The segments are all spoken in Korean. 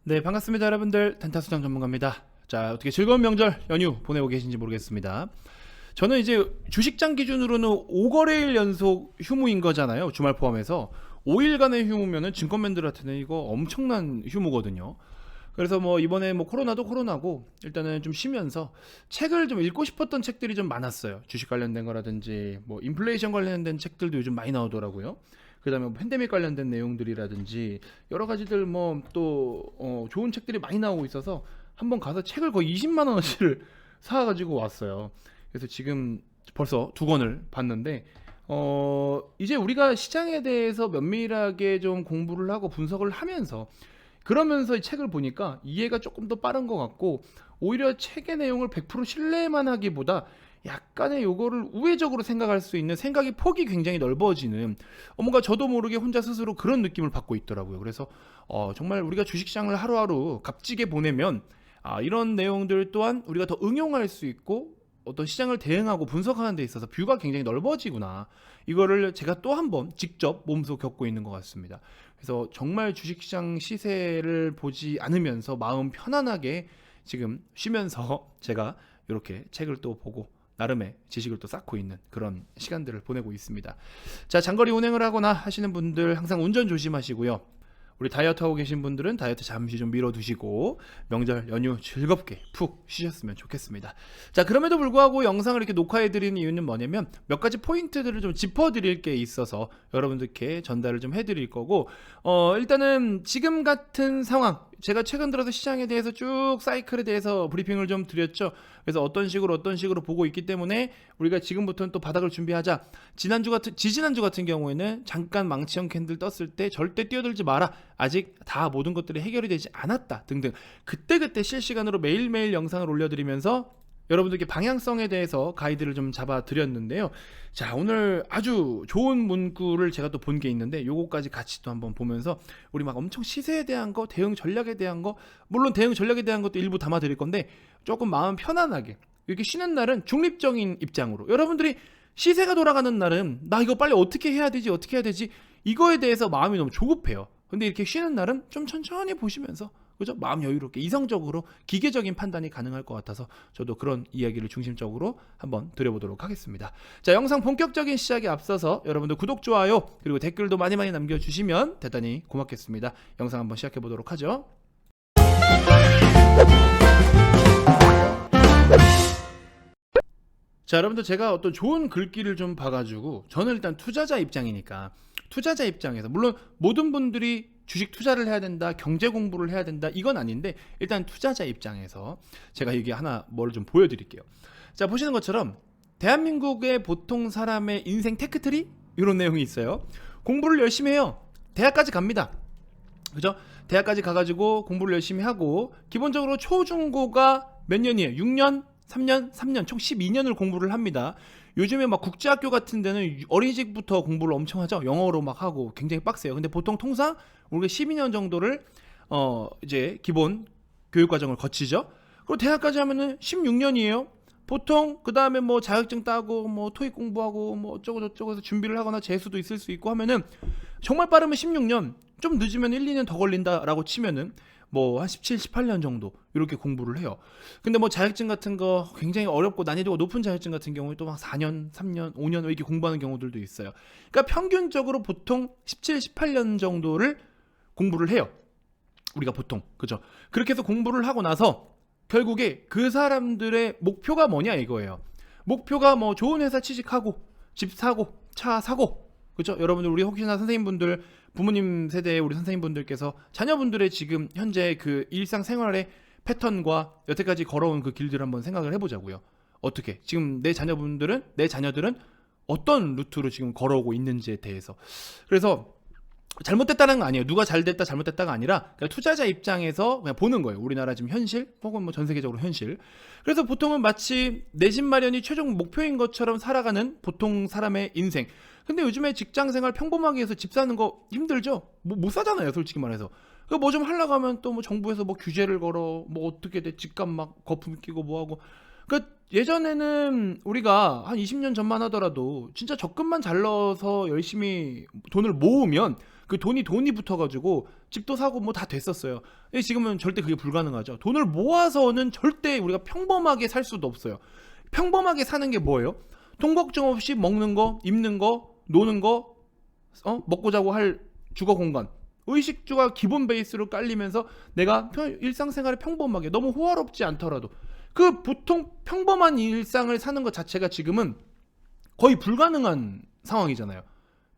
네, 반갑습니다, 여러분들. 덴타수장 전문가입니다. 자, 어떻게 즐거운 명절 연휴 보내고 계신지 모르겠습니다. 저는 이제 주식장 기준으로는 5거래일 연속 휴무인 거잖아요. 주말 포함해서 5일간의 휴무면은 증권맨들한테는 이거 엄청난 휴무거든요. 그래서 뭐 이번에 뭐 코로나도 코로나고 일단은 좀 쉬면서 책을 좀 읽고 싶었던 책들이 좀 많았어요. 주식 관련된 거라든지 뭐 인플레이션 관련된 책들도 요즘 많이 나오더라고요. 그다음에 뭐 팬데믹 관련된 내용들이라든지 여러 가지들 뭐 또 좋은 책들이 많이 나오고 있어서 한번 가서 책을 거의 20만 원어치를 사가지고 왔어요. 그래서 지금 벌써 두 권을 봤는데 이제 우리가 시장에 대해서 면밀하게 좀 공부를 하고 분석을 하면서 그러면서 이 책을 보니까 이해가 조금 더 빠른 것 같고 오히려 책의 내용을 100% 신뢰만 하기보다 약간의 요거를 우회적으로 생각할 수 있는 생각의 폭이 굉장히 넓어지는 뭔가 저도 모르게 혼자 스스로 그런 느낌을 받고 있더라고요. 그래서 정말 우리가 주식시장을 하루하루 값지게 보내면 이런 내용들 또한 우리가 더 응용할 수 있고 어떤 시장을 대응하고 분석하는 데 있어서 뷰가 굉장히 넓어지구나. 이거를 제가 또 한 번 직접 몸소 겪고 있는 것 같습니다. 그래서 정말 주식시장 시세를 보지 않으면서 마음 편안하게 지금 쉬면서 제가 이렇게 책을 또 보고 나름의 지식을 또 쌓고 있는 그런 시간들을 보내고 있습니다. 자, 장거리 운행을 하거나 하시는 분들 항상 운전 조심하시고요. 우리 다이어트 하고 계신 분들은 다이어트 잠시 좀 미뤄두시고 명절 연휴 즐겁게 푹 쉬셨으면 좋겠습니다. 자, 그럼에도 불구하고 영상을 이렇게 녹화해드리는 이유는 뭐냐면 몇 가지 포인트들을 좀 짚어드릴 게 있어서 여러분들께 전달을 좀 해드릴 거고 일단은 지금 같은 상황 제가 최근 들어서 시장에 대해서 쭉 사이클에 대해서 브리핑을 좀 드렸죠. 그래서 어떤 식으로 보고 있기 때문에 우리가 지금부터는 또 바닥을 준비하자. 지지난주 같은 경우에는 잠깐 망치형 캔들 떴을 때 절대 뛰어들지 마라. 아직 다 모든 것들이 해결이 되지 않았다 등등 그때그때 실시간으로 매일매일 영상을 올려드리면서 여러분들께 방향성에 대해서 가이드를 좀 잡아 드렸는데요. 자, 오늘 아주 좋은 문구를 제가 또 본 게 있는데 요거까지 같이 또 한번 보면서 우리 막 엄청 시세에 대한 거, 대응 전략에 대한 거, 물론 대응 전략에 대한 것도 일부 담아 드릴 건데 조금 마음 편안하게 이렇게 쉬는 날은 중립적인 입장으로 여러분들이 시세가 돌아가는 날은 나 이거 빨리 어떻게 해야 되지 이거에 대해서 마음이 너무 조급해요. 근데 이렇게 쉬는 날은 좀 천천히 보시면서 그죠? 마음 여유롭게 이성적으로 기계적인 판단이 가능할 것 같아서 저도 그런 이야기를 중심적으로 한번 드려보도록 하겠습니다. 자, 영상 본격적인 시작에 앞서서 여러분들 구독, 좋아요 그리고 댓글도 많이 남겨주시면 대단히 고맙겠습니다. 영상 한번 시작해 보도록 하죠. 자, 여러분들 제가 어떤 좋은 글귀를 좀 봐가지고 저는 일단 투자자 입장이니까 투자자 입장에서 물론 모든 분들이 주식 투자를 해야 된다, 경제 공부를 해야 된다 이건 아닌데 일단 투자자 입장에서 제가 이게 하나 뭘 좀 보여드릴게요. 자, 보시는 것처럼 대한민국의 보통 사람의 인생 테크트리 이런 내용이 있어요. 공부를 열심히 해요. 대학까지 갑니다. 그죠? 대학까지 가가지고 공부를 열심히 하고 기본적으로 초중고가 몇 년이에요? 6년, 3년 총 12년을 공부를 합니다. 요즘에 막 국제학교 같은 데는 어린이집부터 공부를 엄청 하죠. 영어로 막 하고 굉장히 빡세요. 근데 보통 통상 우리가 12년 정도를 이제 기본 교육 과정을 거치죠. 그리고 대학까지 하면은 16년이에요. 보통 그 다음에 뭐 자격증 따고 뭐 토익 공부하고 뭐 어쩌고 저쩌고 해서 준비를 하거나 재수도 있을 수 있고 하면은 정말 빠르면 16년, 좀 늦으면 1, 2년 더 걸린다라고 치면은 뭐 한 17, 18년 정도 이렇게 공부를 해요. 근데 뭐 자격증 같은 거 굉장히 어렵고 난이도가 높은 자격증 같은 경우에 또 막 4년, 3년, 5년 이렇게 공부하는 경우들도 있어요. 그러니까 평균적으로 보통 17, 18년 정도를 공부를 해요. 우리가 보통. 그죠? 그렇게 해서 공부를 하고 나서 결국에 그 사람들의 목표가 뭐냐 이거예요. 목표가 뭐 좋은 회사 취직하고 집 사고 차 사고 그죠? 여러분들 우리 혹시나 선생님분들 부모님 세대의 우리 선생님분들께서 자녀분들의 지금 현재 그 일상생활의 패턴과 여태까지 걸어온 그 길들을 한번 생각을 해보자고요. 어떻게 지금 내 자녀들은 어떤 루트로 지금 걸어오고 있는지에 대해서. 그래서 잘못됐다는 거 아니에요. 누가 잘됐다 잘못됐다가 아니라 그냥 투자자 입장에서 그냥 보는 거예요. 우리나라 지금 현실 혹은 뭐 전 세계적으로 현실. 그래서 보통은 마치 내 집 마련이 최종 목표인 것처럼 살아가는 보통 사람의 인생. 근데 요즘에 직장생활 평범하게 해서 집 사는 거 힘들죠? 뭐 못 사잖아요, 솔직히 말해서. 뭐 좀 하려고 하면 또 뭐 정부에서 뭐 규제를 걸어, 뭐 어떻게 돼, 집값 막 거품 끼고 뭐 하고. 그러니까 예전에는 우리가 한 20년 전만 하더라도 진짜 적금만 잘 넣어서 열심히 돈을 모으면 그 돈이 붙어가지고 집도 사고 뭐 다 됐었어요. 근데 지금은 절대 그게 불가능하죠. 돈을 모아서는 절대 우리가 평범하게 살 수도 없어요. 평범하게 사는 게 뭐예요? 돈 걱정 없이 먹는 거, 입는 거, 노는 거, 먹고 자고 할 주거 공간, 의식주가 기본 베이스로 깔리면서 내가 일상생활에 평범하게 너무 호화롭지 않더라도 그 보통 평범한 일상을 사는 것 자체가 지금은 거의 불가능한 상황이잖아요.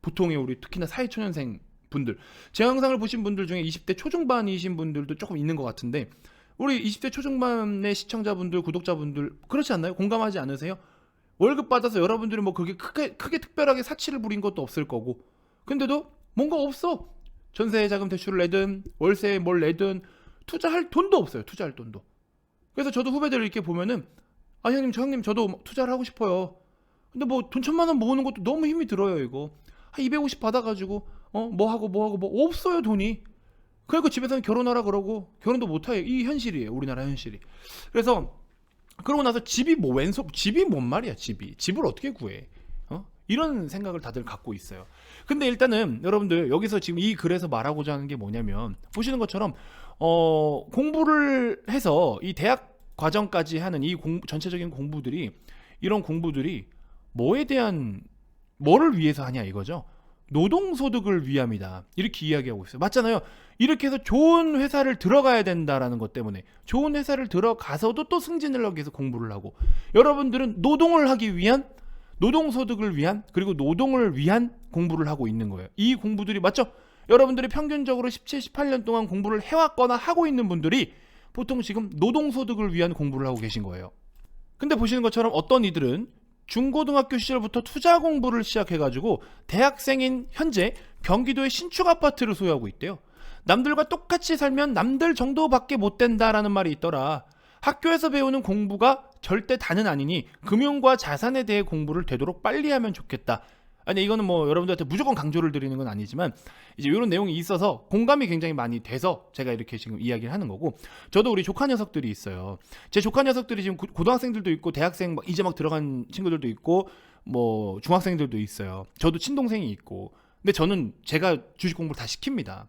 보통의 우리 특히나 사회초년생 분들, 제 영상을 보신 분들 중에 20대 초중반이신 분들도 조금 있는 것 같은데 우리 20대 초중반의 시청자분들, 구독자분들 그렇지 않나요? 공감하지 않으세요? 월급 받아서 여러분들이 뭐 그게 크게 특별하게 사치를 부린 것도 없을 거고 근데도 뭔가 없어. 전세 자금 대출을 내든 월세에 뭘 내든 투자할 돈도 없어요. 투자할 돈도. 그래서 저도 후배들 이렇게 보면은 형님 저도 투자를 하고 싶어요. 근데 뭐 돈 1,000만 원 모으는 것도 너무 힘이 들어요. 이거 한 250 받아가지고 뭐 하고 없어요 돈이. 그러니까 집에서는 결혼하라 그러고 결혼도 못해요. 이 현실이에요. 우리나라 현실이. 그래서 그러고 나서 집이 뭔 말이야. 집을 어떻게 구해? 이런 생각을 다들 갖고 있어요. 근데 일단은 여러분들 여기서 지금 이 글에서 말하고자 하는 게 뭐냐면 보시는 것처럼 공부를 해서 이 대학 과정까지 하는 이 전체적인 공부들이 이런 공부들이 뭐를 위해서 하냐 이거죠. 노동소득을 위함이다. 이렇게 이야기하고 있어요. 맞잖아요. 이렇게 해서 좋은 회사를 들어가야 된다라는 것 때문에 좋은 회사를 들어가서도 또 승진을 하기 위해서 공부를 하고 여러분들은 노동을 하기 위한 노동소득을 위한 그리고 노동을 위한 공부를 하고 있는 거예요. 이 공부들이 맞죠? 여러분들이 평균적으로 17, 18년 동안 공부를 해왔거나 하고 있는 분들이 보통 지금 노동소득을 위한 공부를 하고 계신 거예요. 근데 보시는 것처럼 어떤 이들은 중고등학교 시절부터 투자 공부를 시작해가지고 대학생인 현재 경기도의 신축 아파트를 소유하고 있대요. 남들과 똑같이 살면 남들 정도밖에 못 된다라는 말이 있더라. 학교에서 배우는 공부가 절대 다는 아니니 금융과 자산에 대해 공부를 되도록 빨리 하면 좋겠다. 아니 이거는 뭐 여러분들한테 무조건 강조를 드리는 건 아니지만 이제 이런 내용이 있어서 공감이 굉장히 많이 돼서 제가 이렇게 지금 이야기를 하는 거고 저도 우리 조카 녀석들이 있어요. 제 조카 녀석들이 지금 고등학생들도 있고 대학생 이제 막 들어간 친구들도 있고 뭐 중학생들도 있어요. 저도 친동생이 있고 근데 저는 제가 주식 공부를 다 시킵니다.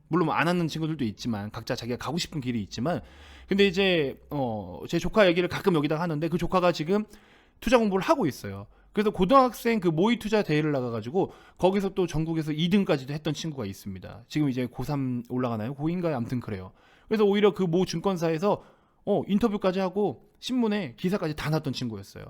물론 안 하는 친구들도 있지만 각자 자기가 가고 싶은 길이 있지만 근데 이제 제 조카 얘기를 가끔 여기다 하는데 그 조카가 지금 투자 공부를 하고 있어요. 그래서 고등학생 그 모의 투자 대회를 나가가지고 거기서 또 전국에서 2등까지도 했던 친구가 있습니다. 지금 이제 고3 올라가나요? 고2인가요? 아무튼 그래요. 그래서 오히려 그 모 증권사에서 인터뷰까지 하고 신문에 기사까지 다 났던 친구였어요.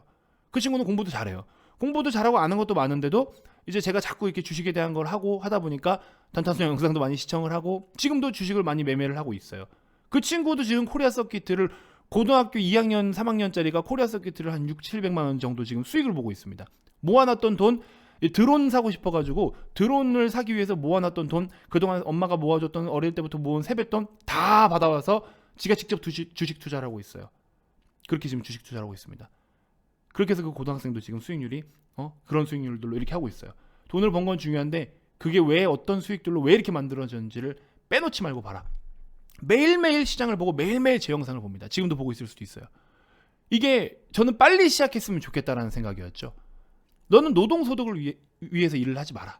그 친구는 공부도 잘해요. 공부도 잘하고 아는 것도 많은데도 이제 제가 자꾸 이렇게 주식에 대한 걸 하고 하다 보니까 단타수녀 영상도 많이 시청을 하고 지금도 주식을 많이 매매를 하고 있어요. 그 친구도 지금 코리아 서킷을 고등학교 2학년 3학년짜리가 코리아 서킷을 한 6,700만 원 정도 지금 수익을 보고 있습니다. 모아놨던 돈 드론 사고 싶어가지고 드론을 사기 위해서 모아놨던 돈 그동안 엄마가 모아줬던 어릴 때부터 모은 세뱃돈 다 받아와서 지가 직접 주식 투자를 하고 있어요. 그렇게 지금 주식 투자를 하고 있습니다. 그렇게 해서 그 고등학생도 지금 수익률이 그런 수익률들로 이렇게 하고 있어요. 돈을 번 건 중요한데 그게 왜 어떤 수익들로 왜 이렇게 만들어졌는지를 빼놓지 말고 봐라. 매일매일 시장을 보고 매일매일 제 영상을 봅니다. 지금도 보고 있을 수도 있어요. 이게 저는 빨리 시작했으면 좋겠다라는 생각이었죠. 너는 노동소득을 위해서 일을 하지 마라.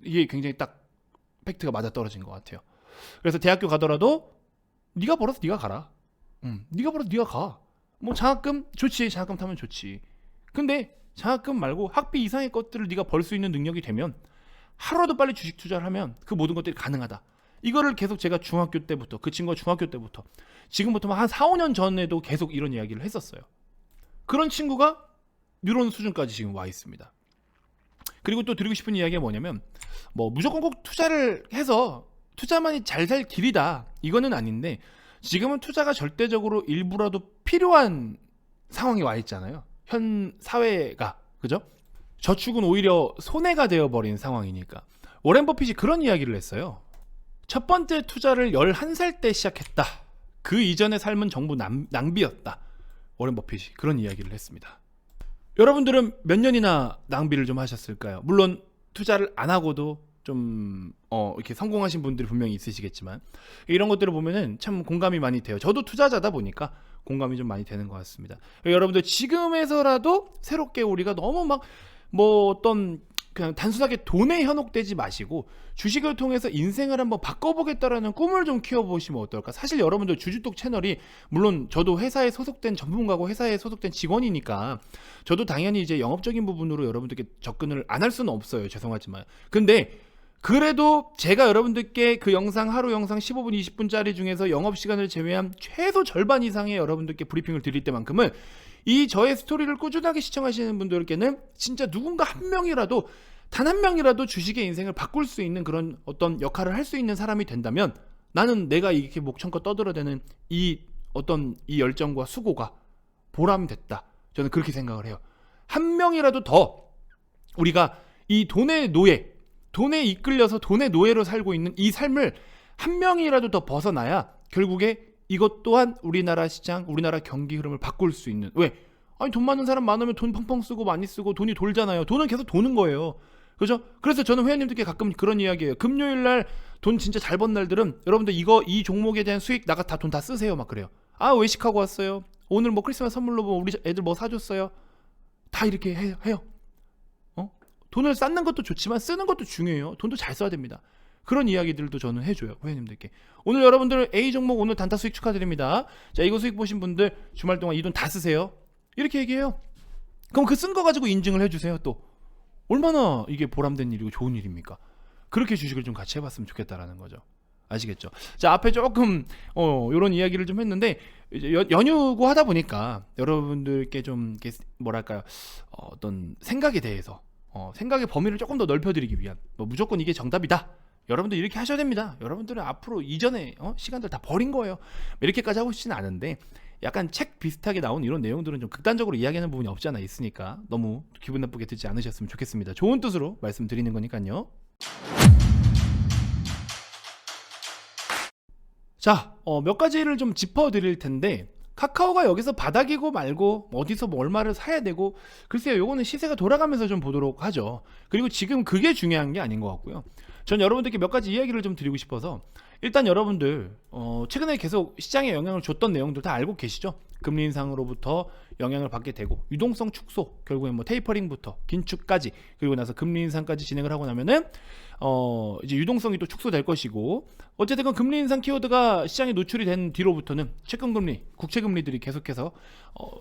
이게 굉장히 딱 팩트가 맞아떨어진 것 같아요. 그래서 대학교 가더라도 네가 벌어서 네가 가라. 네가 벌어서 네가 가. 뭐 장학금 좋지. 장학금 타면 좋지. 근데 장학금 말고 학비 이상의 것들을 네가 벌 수 있는 능력이 되면 하루라도 빨리 주식 투자를 하면 그 모든 것들이 가능하다. 이거를 계속 제가 중학교 때부터 그 친구가 중학교 때부터 지금부터 한 4, 5년 전에도 계속 이런 이야기를 했었어요. 그런 친구가 이런 수준까지 지금 와 있습니다. 그리고 또 드리고 싶은 이야기가 뭐냐면 뭐 무조건 꼭 투자를 해서 투자만이 잘 살 길이다 이거는 아닌데 지금은 투자가 절대적으로 일부라도 필요한 상황이 와 있잖아요. 현 사회가 그죠? 저축은 오히려 손해가 되어버린 상황이니까 워렌 버핏이 그런 이야기를 했어요. 첫 번째 투자를 11살 때 시작했다. 그 이전의 삶은 전부 낭비였다. 워렌 버핏이 그런 이야기를 했습니다. 여러분들은 몇 년이나 낭비를 좀 하셨을까요? 물론 투자를 안 하고도 좀 이렇게 성공하신 분들이 분명히 있으시겠지만 이런 것들을 보면은 참 공감이 많이 돼요. 저도 투자자다 보니까 공감이 좀 많이 되는 것 같습니다. 여러분들 지금에서라도 새롭게 우리가 너무 막 뭐 어떤 그냥 단순하게 돈에 현혹되지 마시고 주식을 통해서 인생을 한번 바꿔보겠다라는 꿈을 좀 키워보시면 어떨까. 사실 여러분들 주주톡 채널이, 물론 저도 회사에 소속된 전문가고 회사에 소속된 직원이니까 저도 당연히 이제 영업적인 부분으로 여러분들께 접근을 안 할 수는 없어요. 죄송하지만. 근데 그래도 제가 여러분들께 그 영상, 하루 영상 15분 20분짜리 중에서 영업시간을 제외한 최소 절반 이상의 여러분들께 브리핑을 드릴 때만큼은 이 저의 스토리를 꾸준하게 시청하시는 분들께는 진짜 누군가 한 명이라도, 단 한 명이라도 주식의 인생을 바꿀 수 있는 그런 어떤 역할을 할 수 있는 사람이 된다면 나는 내가 이렇게 목청껏 떠들어대는 이 어떤 이 열정과 수고가 보람이 됐다. 저는 그렇게 생각을 해요. 한 명이라도 더 우리가 이 돈의 노예, 돈에 이끌려서 돈의 노예로 살고 있는 이 삶을 한 명이라도 더 벗어나야 결국에 이것 또한 우리나라 시장, 우리나라 경기 흐름을 바꿀 수 있는. 왜? 아니 돈 많은 사람 많으면 돈 펑펑 쓰고 많이 쓰고 돈이 돌잖아요. 돈은 계속 도는 거예요. 그죠? 그래서 저는 회원님들께 가끔 그런 이야기해요. 금요일날 돈 진짜 잘 번 날들은 여러분들 이 종목에 대한 수익 나가 다 돈 다 쓰세요. 막 그래요. 아 외식하고 왔어요. 오늘 뭐 크리스마스 선물로 뭐 우리 애들 뭐 사줬어요. 다 이렇게 해요. 돈을 쌓는 것도 좋지만 쓰는 것도 중요해요. 돈도 잘 써야 됩니다. 그런 이야기들도 저는 해줘요. 회원님들께. 오늘 여러분들 A 종목 오늘 단타 수익 축하드립니다. 자, 이거 수익 보신 분들 주말 동안 이 돈 다 쓰세요. 이렇게 얘기해요. 그럼 그 쓴 거 가지고 인증을 해주세요. 또 얼마나 이게 보람된 일이고 좋은 일입니까? 그렇게 주식을 좀 같이 해봤으면 좋겠다라는 거죠. 아시겠죠? 자, 앞에 조금 이런 이야기를 좀 했는데 이제 연휴고 하다 보니까 여러분들께 좀 이렇게 뭐랄까요, 어떤 생각에 대해서 생각의 범위를 조금 더 넓혀드리기 위한, 뭐 무조건 이게 정답이다. 여러분들 이렇게 하셔야 됩니다. 여러분들은 앞으로 이전에 시간들 다 버린 거예요. 이렇게까지 하고 싶지는 않은데 약간 책 비슷하게 나온 이런 내용들은 좀 극단적으로 이야기하는 부분이 없지 않아 있으니까 너무 기분 나쁘게 듣지 않으셨으면 좋겠습니다. 좋은 뜻으로 말씀드리는 거니까요. 자, 몇 가지를 좀 짚어드릴 텐데 카카오가 여기서 바닥이고 말고 어디서 뭐 얼마를 사야 되고 글쎄요, 요거는 시세가 돌아가면서 좀 보도록 하죠. 그리고 지금 그게 중요한 게 아닌 것 같고요. 전 여러분들께 몇 가지 이야기를 좀 드리고 싶어서, 일단 여러분들 최근에 계속 시장에 영향을 줬던 내용들 다 알고 계시죠? 금리 인상으로부터 영향을 받게 되고 유동성 축소, 결국엔 뭐 테이퍼링부터 긴축까지, 그리고 나서 금리 인상까지 진행을 하고 나면은 이제 유동성이 또 축소될 것이고, 어쨌든 금리 인상 키워드가 시장에 노출이 된 뒤로부터는 채권금리, 국채금리들이 계속해서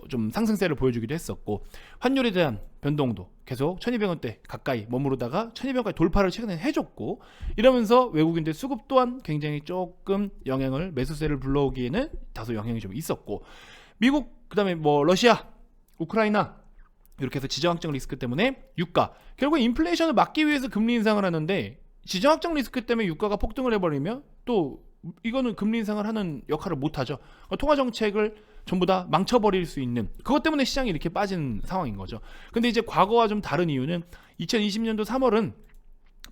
좀 상승세를 보여주기도 했었고, 환율에 대한 변동도 계속 1200원대 가까이 머무르다가 1200원까지 돌파를 최근에 해줬고, 이러면서 외국인들 수급 또한 굉장히 조금 영향을, 매수세를 불러오기에는 다소 영향이 좀 있었고, 미국, 그 다음에 뭐 러시아, 우크라이나 이렇게 해서 지정학적 리스크 때문에 유가, 결국 인플레이션을 막기 위해서 금리 인상을 하는데 지정학적 리스크 때문에 유가가 폭등을 해버리면 또 이거는 금리 인상을 하는 역할을 못하죠. 통화정책을 전부 다 망쳐버릴 수 있는, 그것 때문에 시장이 이렇게 빠진 상황인 거죠. 근데 이제 과거와 좀 다른 이유는 2020년도 3월은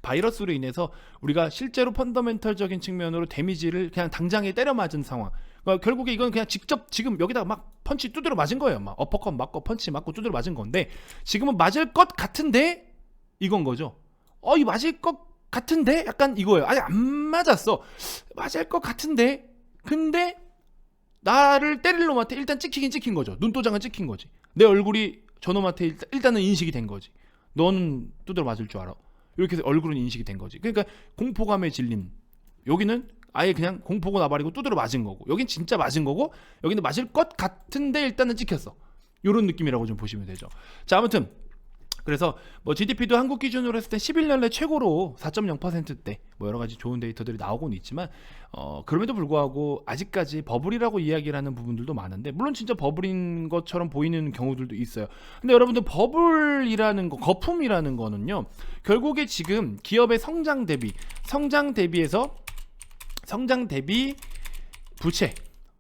바이러스로 인해서 우리가 실제로 펀더멘털적인 측면으로 데미지를 그냥 당장에 때려 맞은 상황. 그러니까 결국에 이건 그냥 직접 지금 여기다가 막 펀치 두드려 맞은 거예요. 막 어퍼컷 맞고 펀치 맞고 두드려 맞은 건데, 지금은 맞을 것 같은데 이건 거죠. 이 맞을 것 같은데 약간 이거예요. 아직 안 맞았어. 맞을 것 같은데, 근데 나를 때릴 놈한테 일단 찍히긴 찍힌 거죠. 눈도장은 찍힌 거지. 내 얼굴이 저놈한테 일단은 인식이 된 거지. 너는 두드려 맞을 줄 알아. 이렇게 해서 얼굴은 인식이 된 거지. 그러니까 공포감에 질린, 여기는 아예 그냥 공포고 나발이고 두드려 맞은 거고, 여긴 진짜 맞은 거고, 여기는 맞을 것 같은데 일단은 찍혔어. 이런 느낌이라고 좀 보시면 되죠. 자, 아무튼 그래서 뭐 GDP도 한국 기준으로 했을 때 11년 내 최고로 4.0%대 뭐 여러 가지 좋은 데이터들이 나오고는 있지만 그럼에도 불구하고 아직까지 버블이라고 이야기를 하는 부분들도 많은데, 물론 진짜 버블인 것처럼 보이는 경우들도 있어요. 근데 여러분들 버블이라는 거, 거품이라는 거는요, 결국에 지금 기업의 성장 대비 부채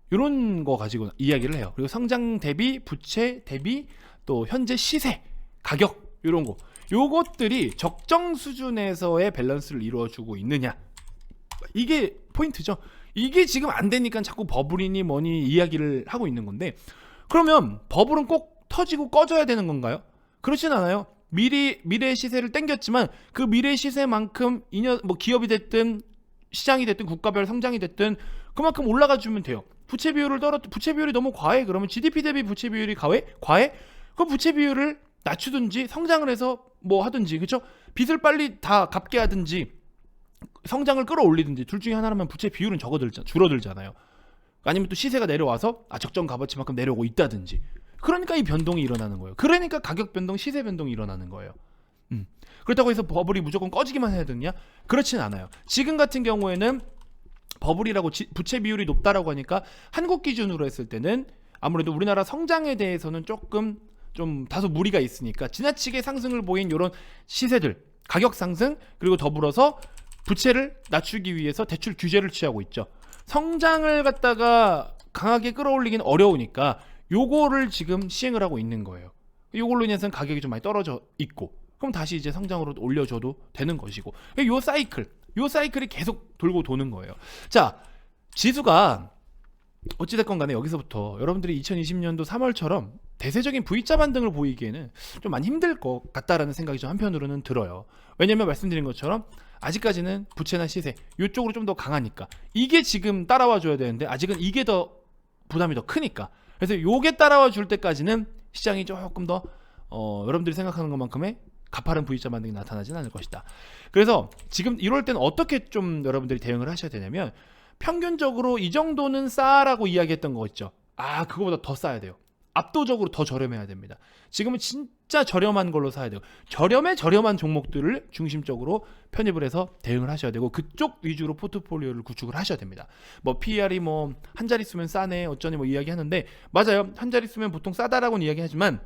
이런 거 가지고 이야기를 해요. 그리고 성장 대비 부채 대비 또 현재 시세 가격, 이런 거, 요것들이 적정 수준에서의 밸런스를 이루어주고 있느냐, 이게 포인트죠. 이게 지금 안 되니까 자꾸 버블이니 뭐니 이야기를 하고 있는 건데, 그러면 버블은 꼭 터지고 꺼져야 되는 건가요? 그렇진 않아요. 미래의 시세를 땡겼지만 그 미래 시세만큼 뭐 기업이 됐든 시장이 됐든 국가별 성장이 됐든 그만큼 올라가 주면 돼요. 부채 비율이 너무 과해. 그러면 GDP 대비 부채 비율이 과해? 그 부채 비율을 낮추든지 성장을 해서 뭐 하든지, 그렇죠? 빚을 빨리 다 갚게 하든지 성장을 끌어올리든지 둘 중에 하나라면 부채 비율은 줄어들잖아요. 아니면 또 시세가 내려와서 적정 값어치만큼 내려오고 있다든지. 그러니까 이 변동이 일어나는 거예요. 그러니까 가격 변동, 시세 변동이 일어나는 거예요. 그렇다고 해서 버블이 무조건 꺼지기만 해야 되느냐? 그렇진 않아요. 지금 같은 경우에는 버블이라고 부채 비율이 높다라고 하니까 한국 기준으로 했을 때는 아무래도 우리나라 성장에 대해서는 조금 좀 다소 무리가 있으니까 지나치게 상승을 보인 이런 시세들, 가격 상승, 그리고 더불어서 부채를 낮추기 위해서 대출 규제를 취하고 있죠. 성장을 갖다가 강하게 끌어올리긴 어려우니까 요거를 지금 시행을 하고 있는 거예요. 요걸로 인해서는 가격이 좀 많이 떨어져 있고, 그럼 다시 이제 성장으로 올려줘도 되는 것이고, 요 사이클이 계속 돌고 도는 거예요. 자, 지수가 어찌됐건 간에 여기서부터 여러분들이 2020년도 3월처럼 대세적인 V자 반등을 보이기에는 좀 많이 힘들 것 같다라는 생각이 좀 한편으로는 들어요. 왜냐면 말씀드린 것처럼 아직까지는 부채나 시세 이쪽으로 좀 더 강하니까 이게 지금 따라와 줘야 되는데 아직은 이게 더 부담이 더 크니까, 그래서 요게 따라와 줄 때까지는 시장이 조금 더 여러분들이 생각하는 것만큼의 가파른 V자 반등이 나타나진 않을 것이다. 그래서 지금 이럴 때는 어떻게 좀 여러분들이 대응을 하셔야 되냐면, 평균적으로 이 정도는 싸라고 이야기했던 거 있죠. 그거보다 더 싸야 돼요. 압도적으로 더 저렴해야 됩니다. 지금은 진짜 저렴한 걸로 사야 돼요. 저렴한 종목들을 중심적으로 편입을 해서 대응을 하셔야 되고, 그쪽 위주로 포트폴리오를 구축을 하셔야 됩니다. 뭐 PER이 뭐 한 자리 쓰면 싸네 어쩌니 뭐 이야기하는데, 맞아요. 한 자리 쓰면 보통 싸다라고는 이야기하지만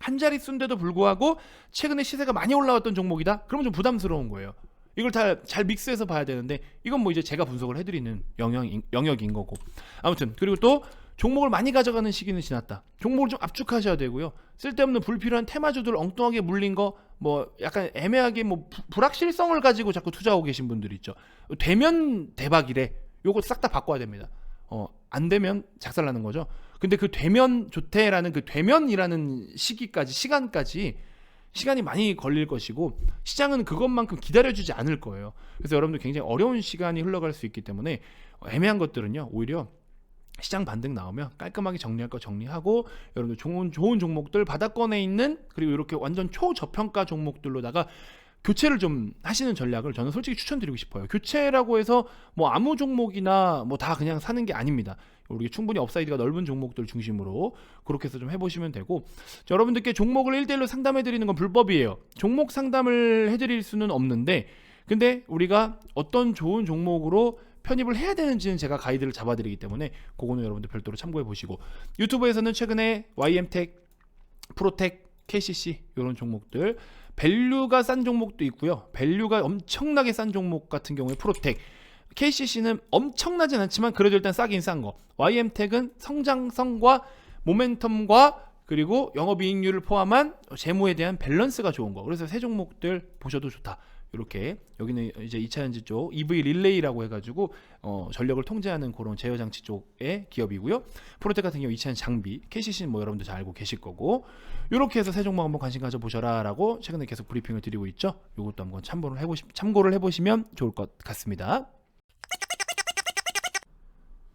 한 자리 쓴데도 불구하고 최근에 시세가 많이 올라왔던 종목이다? 그러면 좀 부담스러운 거예요. 이걸 잘 믹스해서 봐야 되는데, 이건 뭐 이제 제가 분석을 해드리는 영역인 거고. 아무튼 그리고 또 종목을 많이 가져가는 시기는 지났다. 종목을 좀 압축하셔야 되고요. 쓸데없는 불필요한 테마주들 엉뚱하게 물린 거, 뭐 약간 애매하게 뭐 불확실성을 가지고 자꾸 투자하고 계신 분들 있죠. 되면 대박이래. 요거 싹 다 바꿔야 됩니다. 안 되면 작살나는 거죠. 근데 그 되면 좋대라는 그 되면이라는 시간이 많이 걸릴 것이고, 시장은 그것만큼 기다려주지 않을 거예요. 그래서 여러분들 굉장히 어려운 시간이 흘러갈 수 있기 때문에 애매한 것들은요, 오히려 시장 반등 나오면 깔끔하게 정리할 거 정리하고, 여러분들 좋은 종목들 바닥권에 있는, 그리고 이렇게 완전 초저평가 종목들로다가 교체를 좀 하시는 전략을 저는 솔직히 추천드리고 싶어요. 교체라고 해서 뭐 아무 종목이나 뭐 다 그냥 사는 게 아닙니다. 우리 충분히 업사이드가 넓은 종목들 중심으로 그렇게 해서 좀 해보시면 되고, 여러분들께 종목을 1대1로 상담해드리는 건 불법이에요. 종목 상담을 해드릴 수는 없는데, 근데 우리가 어떤 좋은 종목으로 편입을 해야 되는지는 제가 가이드를 잡아드리기 때문에 그거는 여러분들 별도로 참고해 보시고, 유튜브에서는 최근에 YM텍, 프로텍, KCC 이런 종목들, 밸류가 싼 종목도 있고요. 밸류가 엄청나게 싼 종목 같은 경우에 프로텍, KCC는 엄청나진 않지만 그래도 일단 싸긴 싼 거, YM텍은 성장성과 모멘텀과 그리고 영업이익률을 포함한 재무에 대한 밸런스가 좋은 거. 그래서 세 종목들 보셔도 좋다. 이렇게 여기는 이제 2차전지 쪽 EV 릴레이라고 해가지고 전력을 통제하는 그런 제어 장치 쪽의 기업이고요. 프로텍 같은 경우 2차전지 장비, KCC는 뭐 여러분들 잘 알고 계실 거고, 이렇게 해서 세 종목 한번 관심 가져 보셔라라고 최근에 계속 브리핑을 드리고 있죠. 이것도 한번 참고를 해보시면 좋을 것 같습니다.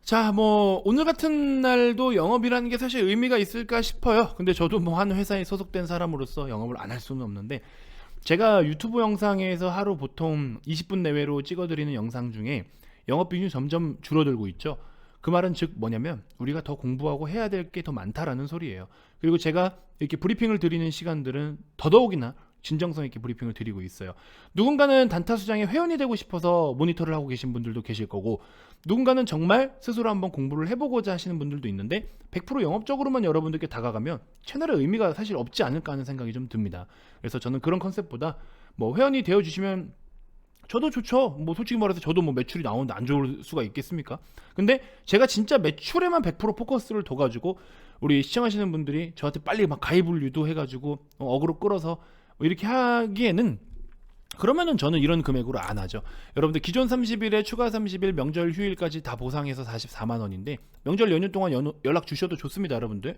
자, 뭐 오늘 같은 날도 영업이라는 게 사실 의미가 있을까 싶어요. 근데 저도 뭐 한 회사에 소속된 사람으로서 영업을 안 할 수는 없는데, 제가 유튜브 영상에서 하루 보통 20분 내외로 찍어드리는 영상 중에 영업 비중이 점점 줄어들고 있죠. 그 말은 즉 뭐냐면 우리가 더 공부하고 해야 될 게 더 많다라는 소리예요. 그리고 제가 이렇게 브리핑을 드리는 시간들은 더더욱이나 진정성 있게 브리핑을 드리고 있어요. 누군가는 단타 수장의 회원이 되고 싶어서 모니터를 하고 계신 분들도 계실 거고, 누군가는 정말 스스로 한번 공부를 해보고자 하시는 분들도 있는데, 100% 영업적으로만 여러분들께 다가가면 채널의 의미가 사실 없지 않을까 하는 생각이 좀 듭니다. 그래서 저는 그런 컨셉보다 뭐 회원이 되어주시면 저도 좋죠. 뭐 솔직히 말해서 저도 뭐 매출이 나오는데 안 좋을 수가 있겠습니까? 근데 제가 진짜 매출에만 100% 포커스를 둬가지고 우리 시청하시는 분들이 저한테 빨리 막 가입을 유도해가지고 어그로 끌어서 이렇게 하기에는, 그러면은 저는 이런 금액으로 안 하죠. 여러분들 기존 30일에 추가 30일 명절 휴일까지 다 보상해서 44만 원인데 명절 연휴 동안 연락 주셔도 좋습니다, 여러분들.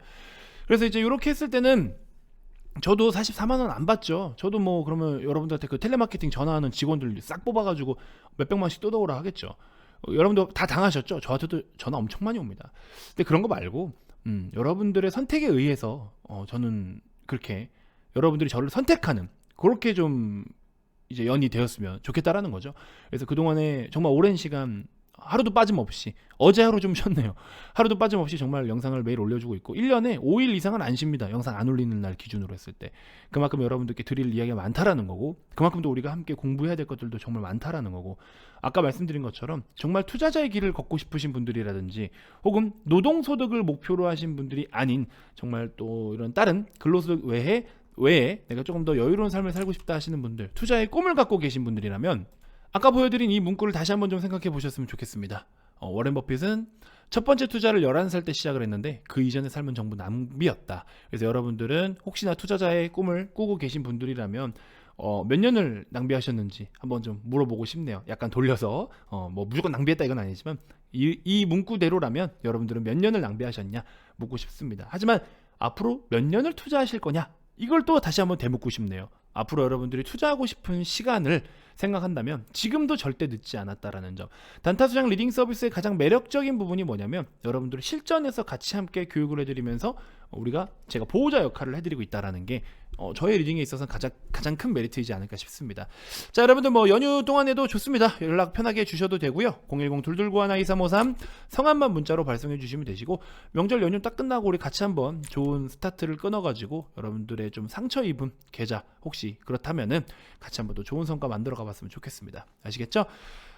그래서 이제 이렇게 했을 때는 저도 44만 원 안 받죠. 저도 뭐 그러면 여러분들한테 그 텔레마케팅 전화하는 직원들 싹 뽑아가지고 몇백만씩 뜯어오라 하겠죠. 여러분들 다 당하셨죠? 저한테도 전화 엄청 많이 옵니다. 근데 그런 거 말고 여러분들의 선택에 의해서 저는 그렇게 여러분들이 저를 선택하는, 그렇게 좀 이제 연이 되었으면 좋겠다라는 거죠. 그래서 그동안에 정말 오랜 시간 하루도 빠짐없이, 어제 하루 좀 쉬었네요. 하루도 빠짐없이 정말 영상을 매일 올려주고 있고 1년에 5일 이상은 안 쉽니다. 영상 안 올리는 날 기준으로 했을 때. 그만큼 여러분들께 드릴 이야기가 많다라는 거고, 그만큼 또 우리가 함께 공부해야 될 것들도 정말 많다라는 거고, 아까 말씀드린 것처럼 정말 투자자의 길을 걷고 싶으신 분들이라든지 혹은 노동소득을 목표로 하신 분들이 아닌 정말 또 이런 다른 근로소득 외에 내가 조금 더 여유로운 삶을 살고 싶다 하시는 분들, 투자의 꿈을 갖고 계신 분들이라면 아까 보여드린 이 문구를 다시 한번 좀 생각해 보셨으면 좋겠습니다. 워렌 버핏은 첫 번째 투자를 11살 때 시작을 했는데 그 이전의 삶은 전부 낭비였다. 그래서 여러분들은 혹시나 투자자의 꿈을 꾸고 계신 분들이라면 몇 년을 낭비하셨는지 한번 좀 물어보고 싶네요. 약간 돌려서 뭐 무조건 낭비했다 이건 아니지만 이 문구대로라면 여러분들은 몇 년을 낭비하셨냐 묻고 싶습니다. 하지만 앞으로 몇 년을 투자하실 거냐, 이걸 또 다시 한번 되묻고 싶네요. 앞으로 여러분들이 투자하고 싶은 시간을 생각한다면 지금도 절대 늦지 않았다라는 점. 단타수장 리딩 서비스의 가장 매력적인 부분이 뭐냐면 여러분들을 실전에서 같이 함께 교육을 해드리면서 제가 보호자 역할을 해드리고 있다라는 게 저의 리딩에 있어서 가장 큰 메리트이지 않을까 싶습니다. 자, 여러분들 뭐 연휴 동안에도 좋습니다. 연락 편하게 주셔도 되고요. 010-229-2353 성함만 문자로 발송해 주시면 되시고, 명절 연휴 딱 끝나고 우리 같이 한번 좋은 스타트를 끊어가지고 여러분들의 좀 상처 입은 계좌 혹시 그렇다면은 같이 한번 또 좋은 성과 만들어 가봤으면 좋겠습니다. 아시겠죠?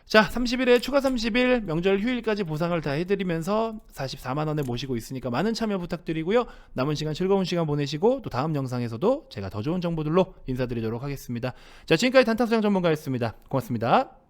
자, 30일에 추가 30일 명절 휴일까지 보상을 다 해드리면서 44만원에 모시고 있으니까 많은 참여 부탁드리고요. 남은 시간 즐거운 시간 보내시고 또 다음 영상에서도 제가 더 좋은 정보들로 인사드리도록 하겠습니다. 자, 지금까지 단타수장 전문가였습니다. 고맙습니다.